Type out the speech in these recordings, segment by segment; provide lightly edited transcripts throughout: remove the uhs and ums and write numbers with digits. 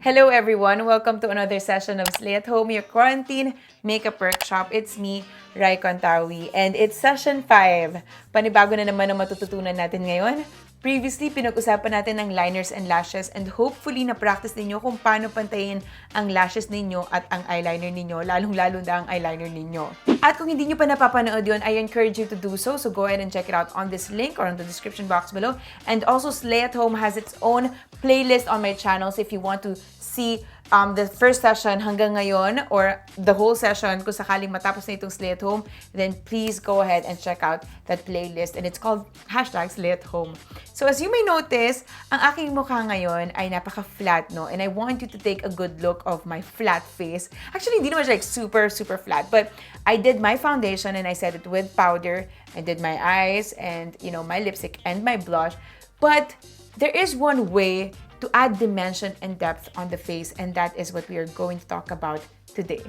Hello everyone! Welcome to another session of Slay at Home, your quarantine makeup workshop. It's me, Raiza Contawi, and it's session 5. Panibago na naman ang matututunan natin ngayon. Previously, pinag-usapan natin ang liners and lashes, and hopefully na-practice ninyo kung paano pantayin ang lashes ninyo at ang eyeliner ninyo, lalong-lalo na ang eyeliner ninyo. At kung hindi nyo pa napapanood yun, I encourage you to do so. So go ahead and check it out on this link or on the description box below. And also, Slay at Home has its own playlist on my channel. So if you want to see the first session hanggang ngayon or the whole session kung sakaling matapos na itong Slay at Home, then please go ahead and check out that playlist. And it's called #Slay at Home. So as you may notice, ang aking mukha ngayon ay napaka-flat, no? And I want you to take a good look of my flat face. Actually, hindi naman siya like super flat, but I did my foundation and I set it with powder. I did my eyes and, my lipstick and my blush. But there is one way to add dimension and depth on the face, and that is what we are going to talk about today.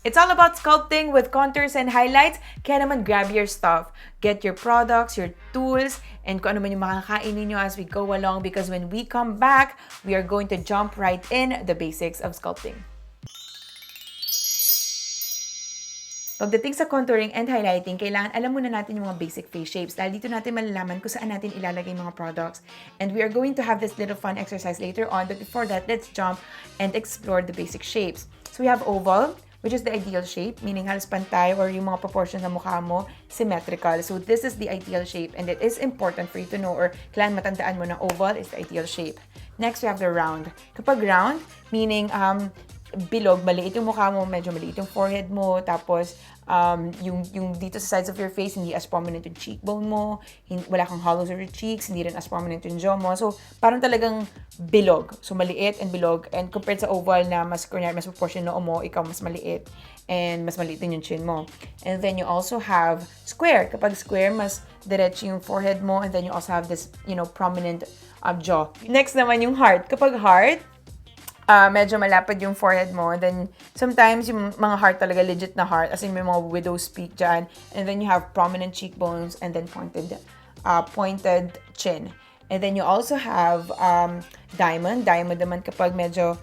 It's all about sculpting with contours and highlights. Kaya naman grab your stuff. Get your products, your tools, and kung ano man yung makakain ninyo as we go along, because when we come back, we are going to jump right in the basics of sculpting. Pagdating sa contouring and highlighting, kailangan alam muna natin yung mga basic face shapes dahil dito natin malalaman kung saan natin ilalagay mga products. And we are going to have this little fun exercise later on, but before that, let's jump and explore the basic shapes. So we have oval, which is the ideal shape, meaning halos pantay or yung mga proportions ng mukha mo, symmetrical. So this is the ideal shape, and it is important for you to know or kailangan matandaan mo na oval is the ideal shape. Next, we have the round. Kapag round, meaning bilog, maliit yung mukha mo, medyo maliit yung forehead mo, tapos yung dito sa sides of your face, hindi as prominent yung cheekbone mo, wala kang hollows of your cheeks, hindi rin as prominent yung jaw mo. So, parang talagang bilog. So, maliit and bilog. And compared sa oval na mas proportion na mo, ikaw mas maliit. And mas maliit din yung chin mo. And then you also have square. Kapag square, mas diretso yung forehead mo. And then you also have this, prominent jaw. Next naman yung heart. Kapag heart, medyo malapad yung forehead mo. And then, sometimes, yung mga heart talaga, legit na heart. As in, may mga widow's peak dyan. And then, you have prominent cheekbones and then pointed chin. And then, you also have diamond. Diamond naman kapag medyo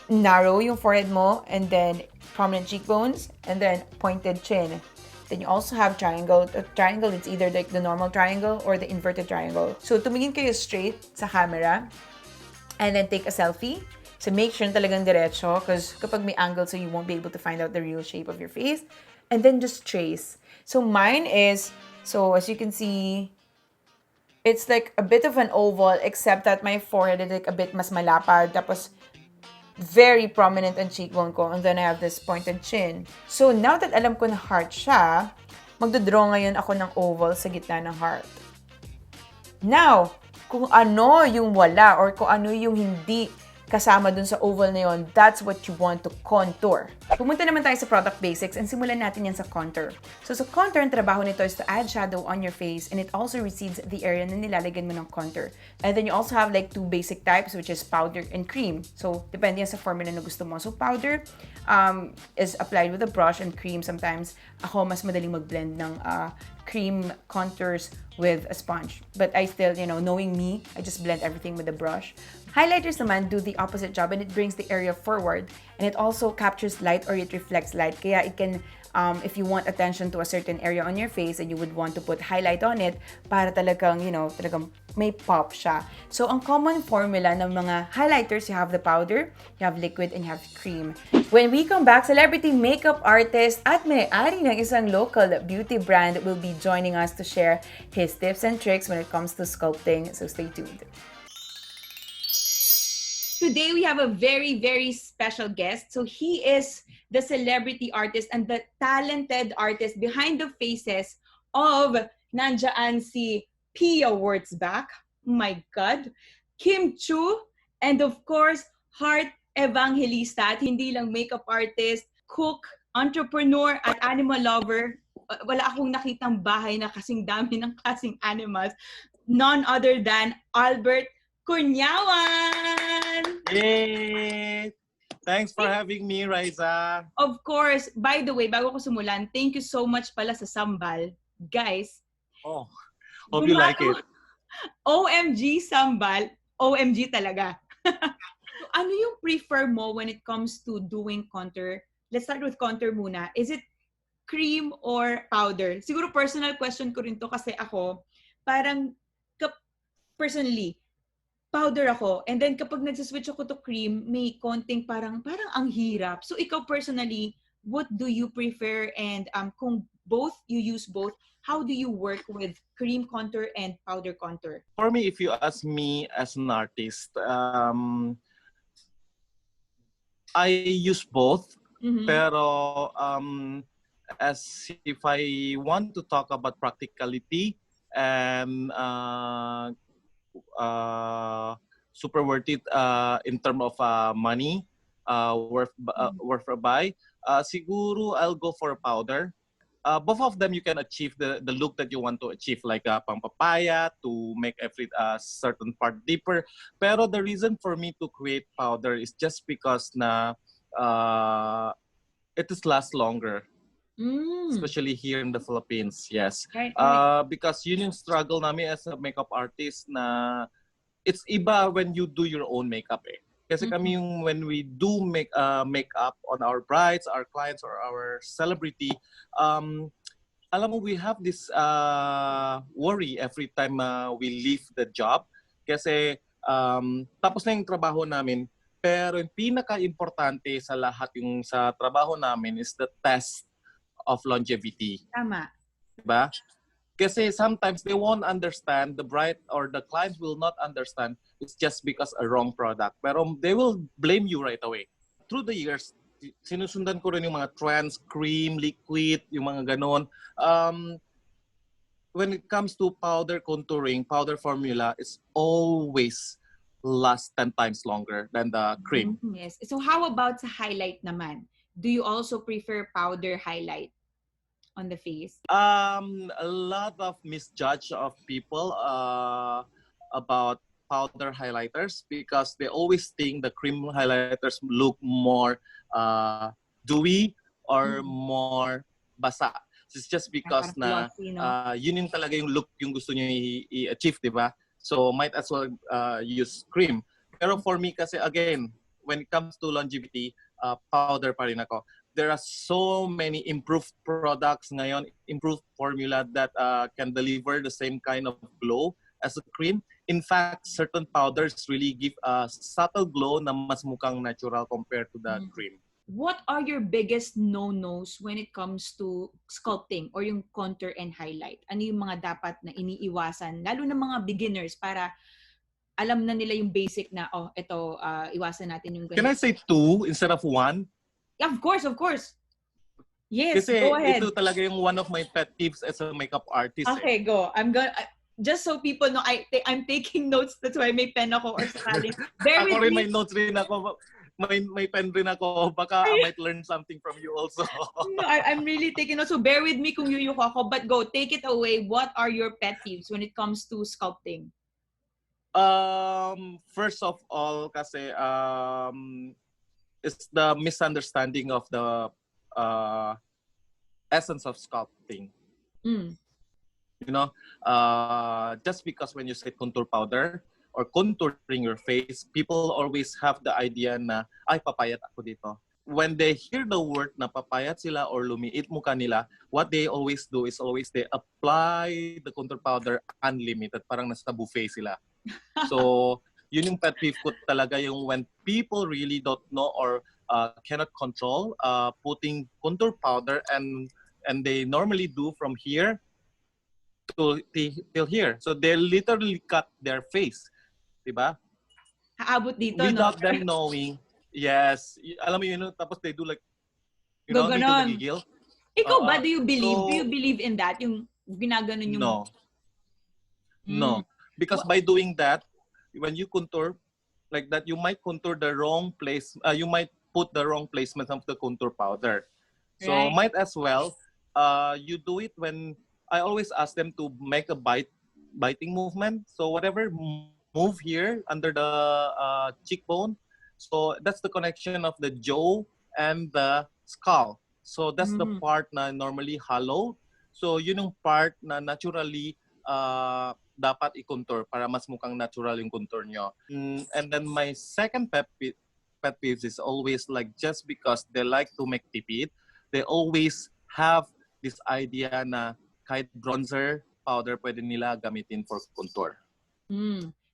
narrow yung forehead mo. And then, prominent cheekbones. And then, pointed chin. Then, you also have triangle. Triangle, it's either like the normal triangle or the inverted triangle. So, tumingin kayo straight sa camera. And then, take a selfie. So make sure na talagang diretso because kapag may angle, so you won't be able to find out the real shape of your face. And then just trace. So mine is, so as you can see, it's like a bit of an oval except that my forehead is like a bit mas malapad. Tapos very prominent ang cheekbone ko. And then I have this pointed chin. So now that alam ko na heart siya, magdodraw ngayon ako ng oval sa gitna ng heart. Now, kung ano yung wala or kung ano yung hindi kasama dun sa oval na yon, that's what you want to contour. Pumunta naman tayo sa product basics and simulan natin yan sa contour. So sa contour, ang trabaho nito is to add shadow on your face and it also recedes the area na nilalagyan mo ng contour. And then you also have like two basic types, which is powder and cream. So depende yan sa formula na gusto mo. So powder is applied with a brush, and cream sometimes ako mas madaling mag-blend ng cream contours with a sponge. But I still, knowing me, I just blend everything with a brush. Highlighters naman do the opposite job and it brings the area forward. And it also captures light or it reflects light. Kaya it can, if you want attention to a certain area on your face and you would want to put highlight on it, para talagang, talagang may pop siya. So, ang common formula ng mga highlighters, you have the powder, you have liquid, and you have cream. When we come back, celebrity makeup artist at may-ari ng isang local beauty brand will be joining us to share his tips and tricks when it comes to sculpting. So, stay tuned. Today, we have a very, very special guest. So he is the celebrity artist and the talented artist behind the faces of nandiyan si Pia Wurtzbach, my God, Kim Chu, and of course, heart evangelista at hindi lang makeup artist, cook, entrepreneur, at animal lover. Wala akong nakitang bahay na kasing dami ng kasing animals. None other than Albert Kurniawan! Yay! Thanks for having me, Raiza. Of course, by the way, bago ko sumulan, thank you so much pala sa sambal. Guys, Oh, hope you like it. OMG sambal, OMG talaga. So, ano yung prefer mo when it comes to doing contour? Let's start with contour muna. Is it cream or powder? Siguro personal question ko rin to kasi ako, parang personally, powder ako. And then kapag nagsiswitch ako to cream, may konting parang ang hirap. So ikaw personally, what do you prefer? And kung you use both, how do you work with cream contour and powder contour? For me, if you ask me as an artist, I use both. Pero as if I want to talk about practicality and super worth it in terms of money, worth a buy, siguro I'll go for powder. Both of them you can achieve the look that you want to achieve, like pang papaya to make every certain part deeper. Pero the reason for me to create powder is just because na it is last longer. Especially here in the Philippines, yes. Right. Because yun yung struggle namin as a makeup artist na it's iba when you do your own makeup eh. Kasi kami yung when we do makeup on our brides, our clients, or our celebrity, alam mo, we have this worry every time we leave the job. Kasi tapos na yung trabaho namin, pero yung pinaka-importante sa lahat yung sa trabaho namin is the test of longevity. Tama. Diba? Kasi sometimes they won't understand, the bride or the clients will not understand it's just because a wrong product. Pero they will blame you right away. Through the years, sinusundan ko rin yung mga trends, cream, liquid, yung mga ganon. When it comes to powder contouring, powder formula, it's always last 10 times longer than the cream. Yes. So how about sa highlight naman? Do you also prefer powder highlight on the face? A lot of misjudge of people about powder highlighters because they always think the cream highlighters look more dewy or more basa. It's just because na yun yung talaga yung look yung gusto niyo i-achieve, di ba? So might as well use cream. Pero for me kasi again, when it comes to longevity, powder pa rin ako. There are so many improved products ngayon, improved formula that can deliver the same kind of glow as a cream. In fact, certain powders really give a subtle glow na mas mukhang natural compared to the cream. What are your biggest no-nos when it comes to sculpting or yung contour and highlight? Ano yung mga dapat na iniiwasan, lalo na mga beginners, para alam na nila yung basic na, ito, iwasan natin yung ganito. Can I say 2 instead of 1? Yeah, of course. Yes, kasi go ahead. Ito talaga yung one of my pet peeves as a makeup artist. Okay, go. I'm gonna... Just so people know, I'm taking notes. That's why may pen ako or sakaling. Bear with ako rin me. may notes rin ako. May pen rin ako. Baka I might learn something from you also. No, I'm really taking notes. So bear with me kung yuyuko ako. But go, take it away. What are your pet peeves when it comes to sculpting? First of all, kasi it's the misunderstanding of the essence of sculpting. You know, just because when you say contour powder or contouring your face, people always have the idea na, ay, papayat ako dito. When they hear the word na papayat sila or lumiit mukha nila, what they always do is they apply the contour powder unlimited. Parang nasa buffet sila. So, yun yung pet peeve ko talaga, yung when people really don't know or cannot control putting contour powder and they normally do from here till here. So they literally cut their face. Diba? Haabot dito, without no? them knowing. Yes. Alam mo yun, tapos they do like, you know, dito ganon. nagigil. Ikaw ba, do you believe in that? Yung ginaganon yung... No. Because by doing that, when you contour like that, you might contour the wrong place. You might put the wrong placement of the contour powder. So Right. might as well, you do it when, I always ask them to make a biting movement. So whatever move here under the cheekbone, So that's the connection of the jaw and the skull. So that's the part na normally hollow. So yun yung part na naturally dapat i-contour para mas mukhang natural yung contour nyo. And then my second pet peeves is always like just because they like to make tipid, they always have this idea na kahit bronzer powder pwede nila gamitin for contour.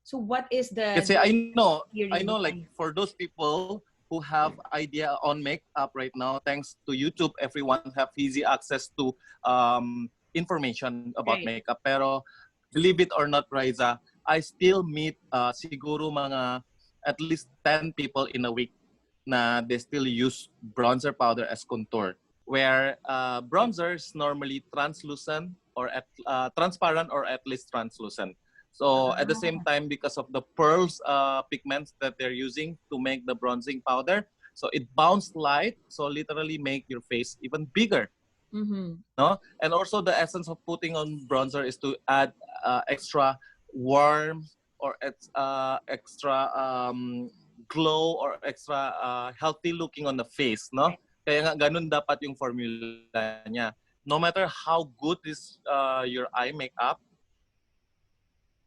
So what is the Kasi I know like behind? for those people who have idea on makeup right now, thanks to YouTube, everyone have easy access to information about Right. makeup. Pero believe it or not, Raiza, I still meet siguro mga at least 10 people in a week na they still use bronzer powder as contour. Where bronzers normally translucent or transparent or at least translucent. So at the same time, because of the pearls pigments that they're using to make the bronzing powder, so it bounce light, so literally make your face even bigger. No, and also the essence of putting on bronzer is to add extra warmth or extra glow or extra healthy looking on the face, no? Kaya nga ganun dapat yung formula niya. No matter how good is your eye makeup,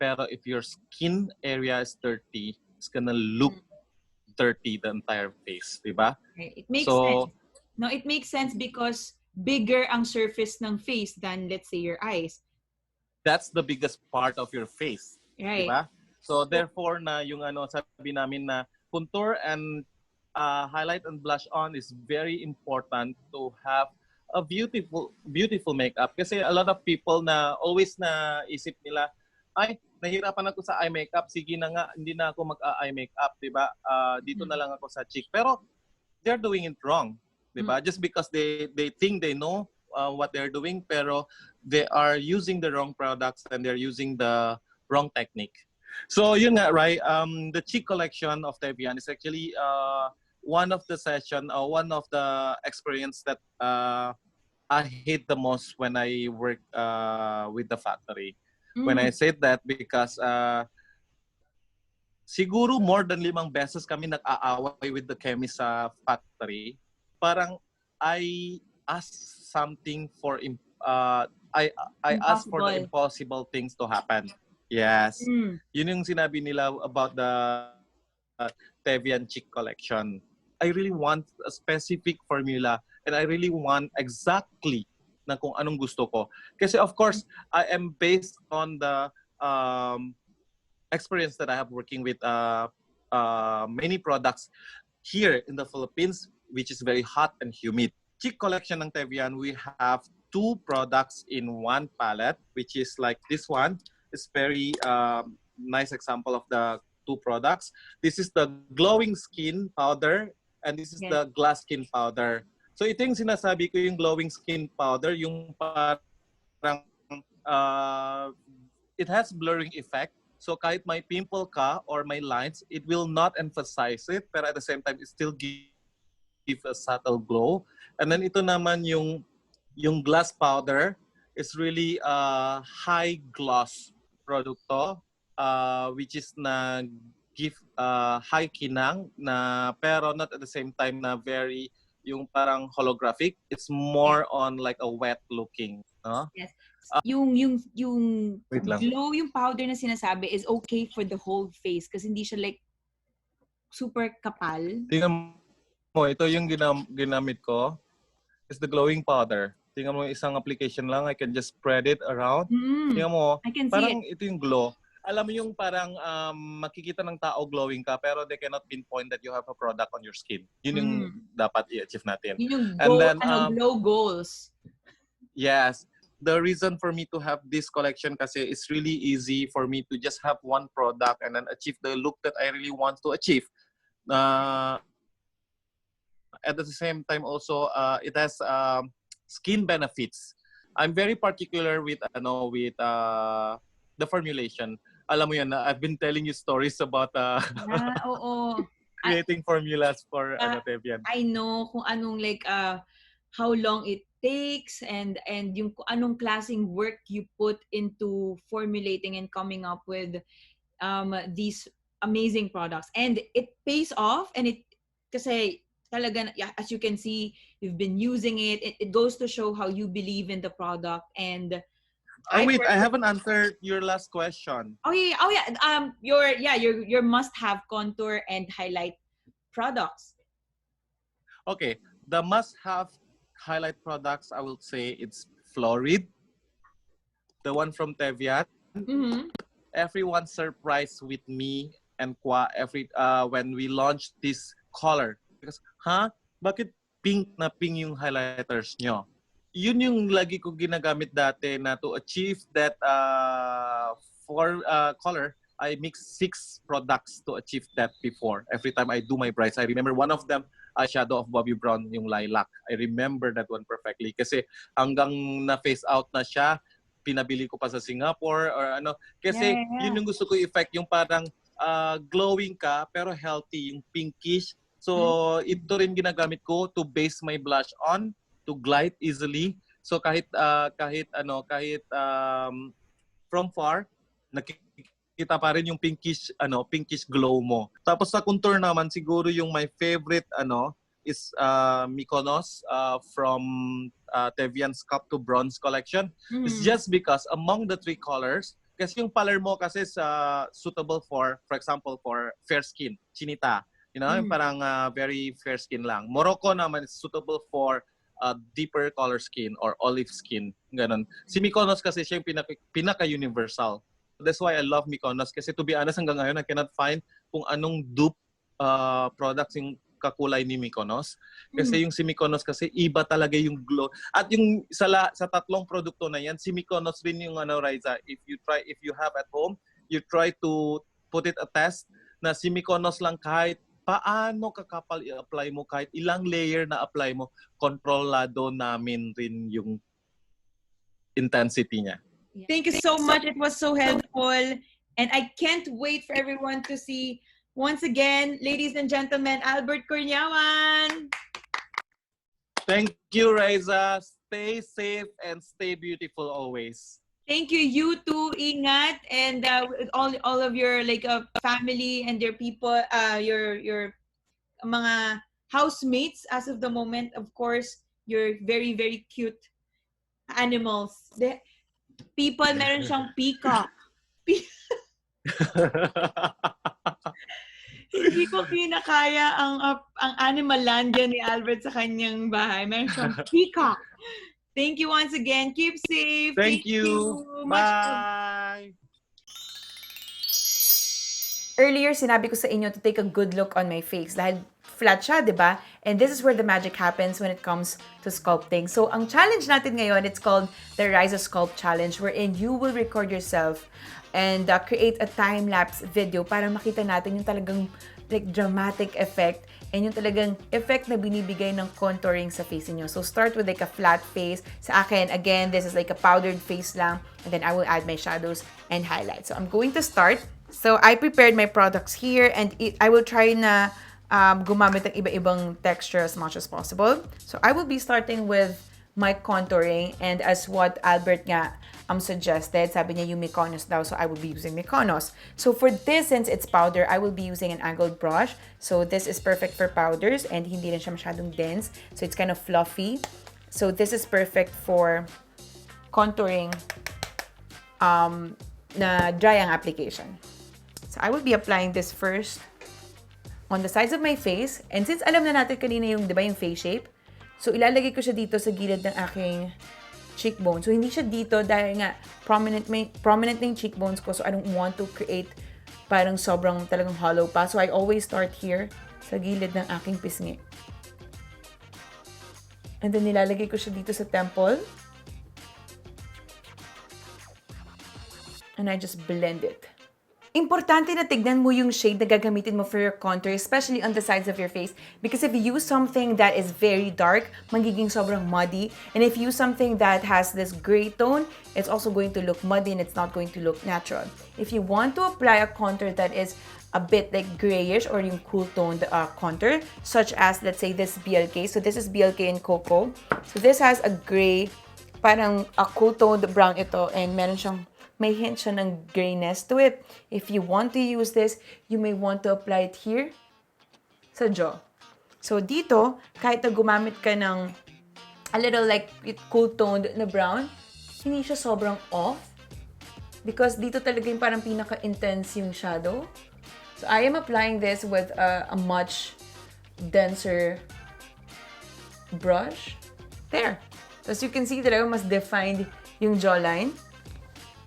pero if your skin area is dirty, it's gonna look dirty the entire face, di ba? It makes sense. No, it makes sense because bigger ang surface ng face than, let's say, your eyes. That's the biggest part of your face, Right. di ba? So therefore na yung sabi namin na contour and highlight and blush on is very important to have a beautiful makeup. Kasi a lot of people na always na isip nila, ay, nahirapan ako sa eye makeup, sige na nga, hindi na ako mag-eye makeup, di ba? Dito na lang ako sa cheek. Pero they're doing it wrong, di ba? Just because they think they know what they're doing, pero they are using the wrong products and they're using the wrong technique. So yun nga, right? The cheek collection of Tevian is actually one of the one of the experience that I hate the most when I work with the factory. When I said that because siguro more than 5 beses kami nag-aaway with the chemist sa factory. Parang I ask something for I ask for the impossible things to happen. Yes. Yun yung sinabi nila about the Tevian cheek collection. I really want a specific formula and I really want exactly na kung anong gusto ko. Kasi of course, I am based on the experience that I have working with many products here in the Philippines, which is very hot and humid. Cheek collection ng Tevian, we have 2 products in one palette, which is like this one. It's very nice example of the 2 products. This is the glowing skin powder and this is the glass skin powder. So ito yung sinasabi ko, yung glowing skin powder, yung parang it has blurring effect. So kahit may pimple ka or may lines, it will not emphasize it, pero at the same time, it still give a subtle glow. And then ito naman yung glass powder is really high gloss produkto, which is na give high kinang na pero not at the same time na very yung parang holographic. It's more on like a wet looking, no? Yes. Yung glow, yung powder na sinasabi is okay for the whole face kasi hindi siya like super kapal. Tingnan mo, ito yung ginamit ko. It's the glowing powder. Tingnan mo, isang application lang. I can just spread it around. Tingnan mo, I can see parang it. ito yung glow. Alam mo yung parang makikita ng tao glowing ka pero they cannot pinpoint that you have a product on your skin. Yun yung dapat i-achieve natin. Yun yung And then, glow goals. Yes. The reason for me to have this collection kasi it's really easy for me to just have one product and then achieve the look that I really want to achieve. At the same time also it has skin benefits. I'm very particular with the formulation. Alam mo yan, I've been telling you stories about creating formulas for Tevian. I know kung anong like how long it takes and yung kung anong klaseng work you put into formulating and coming up with these amazing products. And it pays off, and it, kasi talaga, as you can see, you've been using it. It goes to show how you believe in the product. And Oh wait, I haven't answered your last question. your must-have contour and highlight products. Okay, the must-have highlight products, I will say it's Florid, the one from Teviat. Mm-hmm. Everyone surprised with me and Kwa when we launched this color. Because, bakit pink na pink yung highlighters nyo? Yun yung lagi ko ginagamit dati na to achieve that color, I mix 6 products to achieve that before. Every time I do my brights, I remember one of them, Shadow of Bobby Brown, yung lilac. I remember that one perfectly. Kasi hanggang na-phase out na siya, pinabili ko pa sa Singapore or ano. Kasi yun yung gusto ko effect, yung parang glowing ka pero healthy, yung pinkish. So ito rin ginagamit ko to base my blush on, to glide easily. So kahit from far, nakikita pa rin yung pinkish glow mo. Tapos sa contour naman, siguro yung my favorite is Mykonos from Tevian Sculpt to Bronze collection. It's just because among the 3 colors, kasi yung Palermo kasi suitable for example, for fair skin, chinita. You know, yung parang very fair skin lang. Morocco naman is suitable for deeper color skin or olive skin. Ganon. Si Mykonos kasi siya yung pinaka-universal. That's why I love Mykonos. Kasi to be honest, hanggang ngayon, I cannot find kung anong dupe products yung kakulay ni Mykonos. Kasi yung si Mykonos kasi iba talaga yung glow. At yung sa 3 produkto na yan, si Mykonos rin yung Raiza. If you have at home, you try to put it a test na si Mykonos lang kahit paano kakapal i-apply mo, kahit ilang layer na apply mo, kontrolado namin rin yung intensity niya. Thank you so much. It was so helpful. And I can't wait for everyone to see, once again, ladies and gentlemen, Albert Kurniawan. Thank you, Raiza. Stay safe and stay beautiful always. Thank you. You too, ingat, and all of your family and your people, your mga housemates as of the moment. Of course, your very very cute animals. People, meron siyang peacock. Hindi ko kinakaya ang Animalandia ni Albert sa kanyang bahay. Meron siyang peacock. Thank you once again. Keep safe. Thank you. Bye. Earlier, sinabi ko sa inyo to take a good look on my face dahil flat siya, di ba? And this is where the magic happens when it comes to sculpting. So, ang challenge natin ngayon, it's called the Raiza Sculpt Challenge, wherein you will record yourself and create a time-lapse video para makita natin yung talagang dramatic effect and yung talagang effect na binibigay ng contouring sa face niyo. So, start with a flat face. Sa akin, again, this is a powdered face lang. And then I will add my shadows and highlights. So, I'm going to start. So, I prepared my products here and I will try na gumamit ng iba-ibang texture as much as possible. So, I will be starting with my contouring, and as what Albert nga suggested, sabi niya yung Mykonos daw, so I will be using Mykonos. So for this, since it's powder, I will be using an angled brush. So this is perfect for powders and hindi rin siya masyadong dense. So it's kind of fluffy. So this is perfect for contouring na dry ang application. So I will be applying this first on the sides of my face. And since alam na natin kanina yung, di ba, yung face shape, so ilalagay ko siya dito sa gilid ng aking cheekbone. So hindi siya dito dahil nga prominent na yung cheekbones ko. So I don't want to create parang sobrang talagang hollow pa. So I always start here sa gilid ng aking pisngi. And then nilalagay ko siya dito sa temple. And I just blend it. Importante na tignan mo yung shade na gagamitin mo for your contour, especially on the sides of your face. Because if you use something that is very dark, magiging sobrang muddy. And if you use something that has this gray tone, it's also going to look muddy and it's not going to look natural. If you want to apply a contour that is a bit like grayish or yung cool toned contour, such as, let's say, this BLK. So this is BLK in Cocoa. So this has a gray, parang a cool toned brown ito, and meron siyang may hint siya ng grayness to it. If you want to use this, you may want to apply it here sa jaw. So dito, kahit na gumamit ka ng a little like cool toned na brown, hindi siya sobrang off. Because dito talaga yung parang pinaka-intense yung shadow. So I am applying this with a much denser brush. There. So as you can see, talaga mas defined yung jawline.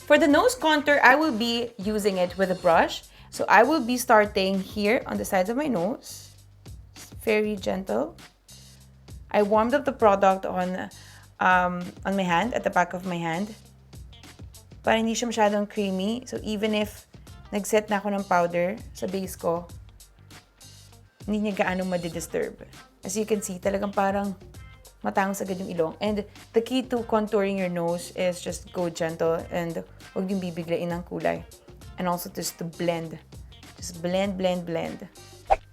For the nose contour, I will be using it with a brush. So I will be starting here on the sides of my nose. It's very gentle. I warmed up the product on my hand, at the back of my hand. Para hindi siya masyadong creamy. So even if nag-set na ako ng powder sa base ko, hindi niya gaano madidisturb. As you can see, talagang parang matangos agad yung ilong. And the key to contouring your nose is just go gentle and huwag yung bibiglain ng kulay. And also just to blend. Just blend, blend, blend.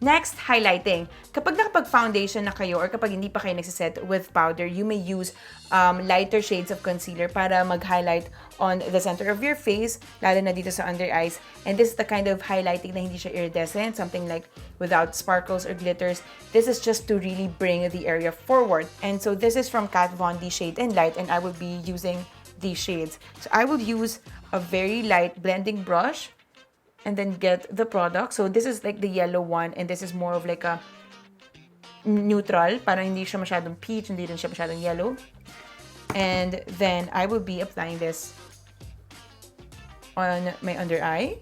Next, highlighting. Kapag nakapag-foundation na kayo or kapag hindi pa kayo nagsiset with powder, you may use lighter shades of concealer para mag-highlight on the center of your face, lalo na dito sa under eyes. And this is the kind of highlighting na hindi siya iridescent, something like without sparkles or glitters. This is just to really bring the area forward. And so this is from Kat Von D Shade and Light, and I will be using these shades. So I will use a very light blending brush and then get the product. So this is like the yellow one, and this is more of like a neutral, para hindi siya masyadong peach, hindi rin siya masyadong yellow. And then I will be applying this on my under eye.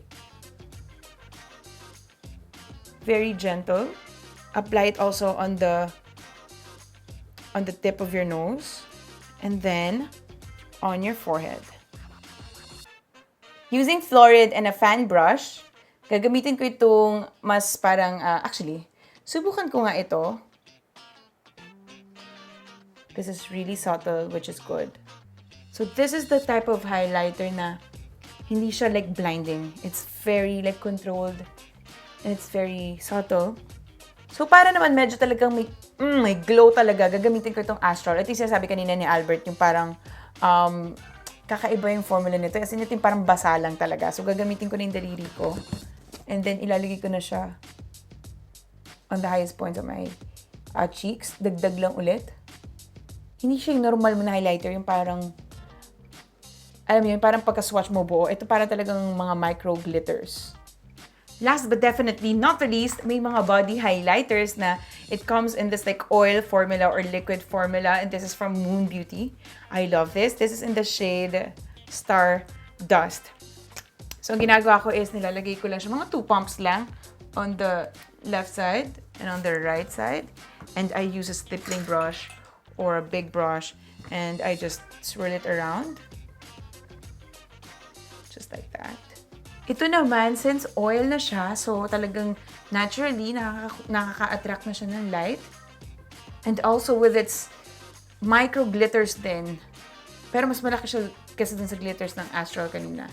Very gentle. Apply it also on the tip of your nose, and then on your forehead. Using Florid and a fan brush, gagamitin ko itong mas parang, actually, subukan ko nga ito. This is really subtle, which is good. So this is the type of highlighter na hindi siya like blinding. It's very like controlled and it's very subtle. So para naman medyo talagang may glow talaga, gagamitin ko itong Astral. Ito yung sinasabi kanina ni Albert, yung parang kakaiba yung formula nito. Kasi ito yung parang basa lang talaga. So, gagamitin ko na yung daliri ko. And then, ilalagay ko na siya on the highest points of my cheeks. Dagdag lang ulit. Hindi siya yung normal mo na highlighter. Yung parang, alam mo yun, parang pagka-swatch mo buo. Ito parang talagang mga micro glitters. Last but definitely not the least, may mga body highlighters na it comes in this like oil formula or liquid formula, and this is from Moone Beauty. I love this. This is in the shade Stardust. So, ang ginagawa ko is nilalagay ko lang siya, mga 2 pumps lang on the left side and on the right side. And I use a stippling brush or a big brush, and I just swirl it around. Just like that. Ito naman, since oil na siya, so talagang naturally nakaka-attract na siya ng light. And also with its micro glitters din. Pero mas malaki siya kasi dun sa glitters ng Astral kanina.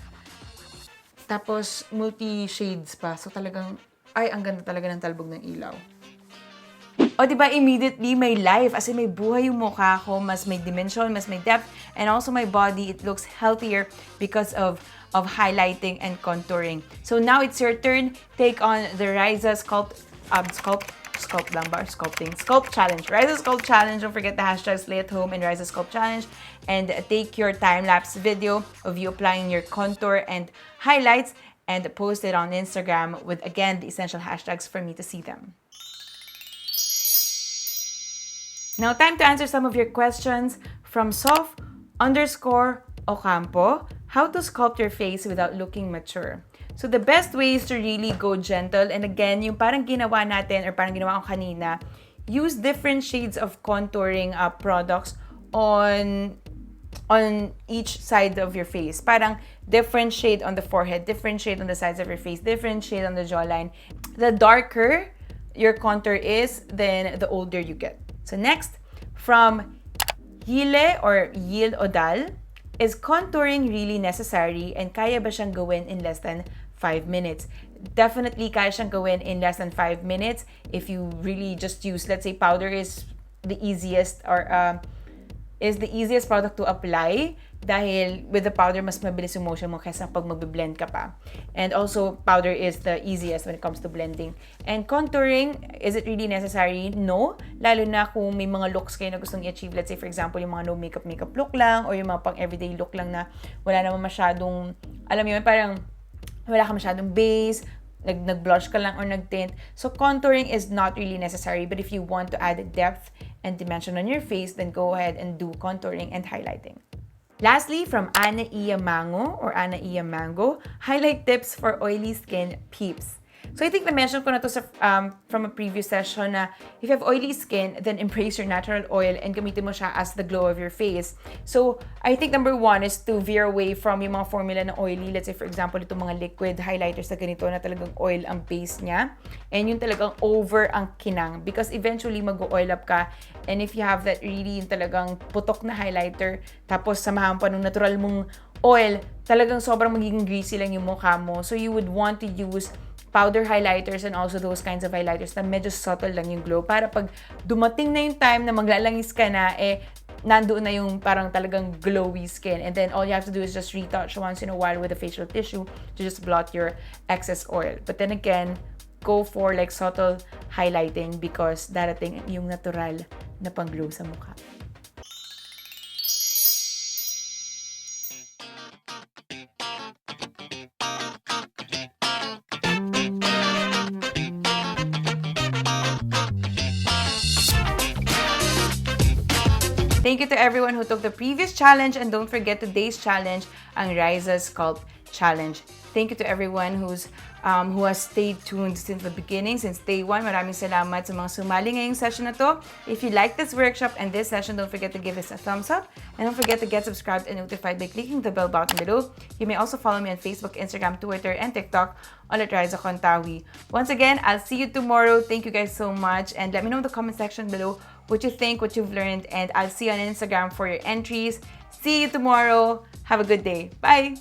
Tapos multi-shades pa. So talagang, ay, ang ganda talaga ng talbog ng ilaw. O diba, immediately may life. As in, may buhay yung mukha ko. Mas may dimension, mas may depth. And also my body, it looks healthier because of highlighting and contouring. So now it's your turn. Take on the Raiza Sculpt Challenge. Raiza Sculpt Challenge. Don't forget the hashtag Slay at Home and Raiza Sculpt Challenge. And take your time-lapse video of you applying your contour and highlights and post it on Instagram with, again, the essential hashtags for me to see them. Now, time to answer some of your questions from Sof_Ocampo. How to sculpt your face without looking mature. So, the best way is to really go gentle. And again, yung parang ginawa natin or parang ginawa ko kanina, use different shades of contouring products on each side of your face. Parang different shade on the forehead, different shade on the sides of your face, different shade on the jawline. The darker your contour is, then the older you get. So next, from Yile or Yil Odal, is contouring really necessary and kaya ba siyang gawin in less than 5 minutes? Definitely kaya siyang gawin in less than 5 minutes if you really just use, let's say powder is the easiest or is the easiest product to apply dahil with the powder, mas mabilis yung motion mo kaysa pag magbe-blend ka pa. And also, powder is the easiest when it comes to blending. And contouring, is it really necessary? No. Lalo na kung may mga looks kayo na gustong i-achieve. Let's say, for example, yung mga no makeup look lang or yung mga pang everyday look lang na wala naman masyadong, alam mo yun, parang wala ka masyadong base, nag-blush ka lang or nag-tint. So, contouring is not really necessary. But if you want to add depth and dimension on your face, then go ahead and do contouring and highlighting. Lastly, from Ana Iya Mango, highlight tips for oily skin peeps. So I think na-mention ko na to from a previous session na if you have oily skin, then embrace your natural oil and gamitin mo siya as the glow of your face. So I think number one is to veer away from yung mga formula na oily. Let's say for example, itong mga liquid highlighters na ganito na talagang oil ang base niya. And yung talagang over ang kinang. Because eventually mag-oil up ka. And if you have that really yung talagang putok na highlighter, tapos samahan pa nung natural mong oil, talagang sobrang magiging greasy lang yung mukha mo. So you would want to use powder highlighters and also those kinds of highlighters na medyo subtle lang yung glow para pag dumating na yung time na maglalangis ka na, nandoon na yung parang talagang glowy skin. And then all you have to do is just retouch once in a while with a facial tissue to just blot your excess oil. But then again, go for like subtle highlighting because darating yung natural na pang-glow sa mukha. Thank you to everyone who took the previous challenge, and don't forget today's challenge, ang Raiza Sculpt Challenge. Thank you to everyone who has stayed tuned since the beginning, since day one. Maraming salamat sa mga sumali ngayong session na to. If you like this workshop and this session, don't forget to give us a thumbs up, and don't forget to get subscribed and notified by clicking the bell button below. You may also follow me on Facebook, Instagram, Twitter, and TikTok all at Raiza Contawi. Once again, I'll see you tomorrow. Thank you guys so much, and let me know in the comment section below what you think, what you've learned, and I'll see you on Instagram for your entries. See you tomorrow. Have a good day. Bye!